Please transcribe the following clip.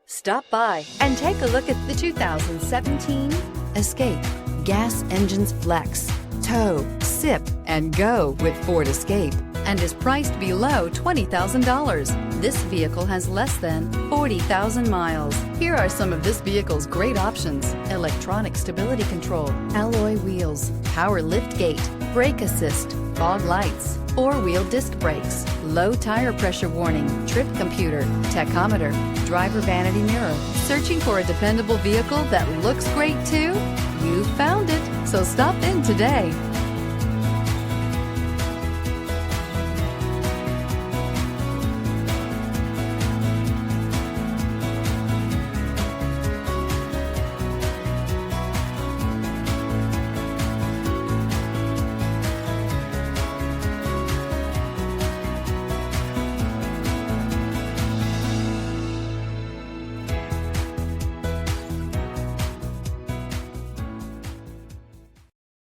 Stop by and take a look at the 2017 Escape. Gas engines flex, tow, sip, and go with Ford Escape, and is priced below $20,000. This vehicle has less than 40,000 miles. Here are some of this vehicle's great options: electronic stability control, alloy wheels, power liftgate, brake assist, fog lights, four-wheel disc brakes, low tire pressure warning, trip computer, tachometer, driver vanity mirror. Searching for a dependable vehicle that looks great too? You found it, so stop in today.